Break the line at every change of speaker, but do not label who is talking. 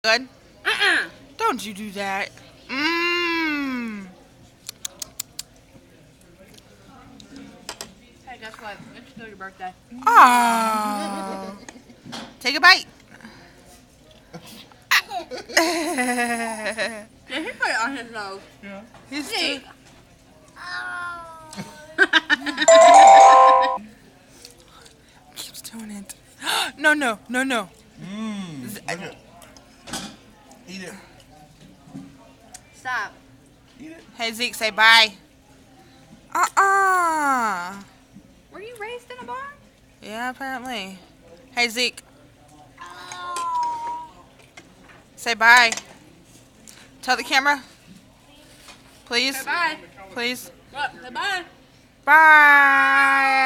Good?
Uh-uh.
Don't you do that. Mmm.
Hey, guess what? It's still your birthday.
Oh. Take a bite.
Yeah, he put it on his nose.
Yeah.
He's
Nick.
keeps doing it. No, no, no, no.
Look it. Eat it.
Stop.
Eat it.
Hey, Zeke, say bye. Uh-uh.
Were you raised in a barn?
Yeah, apparently. Hey, Zeke. Say bye. Tell the camera. Please.
Say bye.
Please.
What? Say bye.
Bye.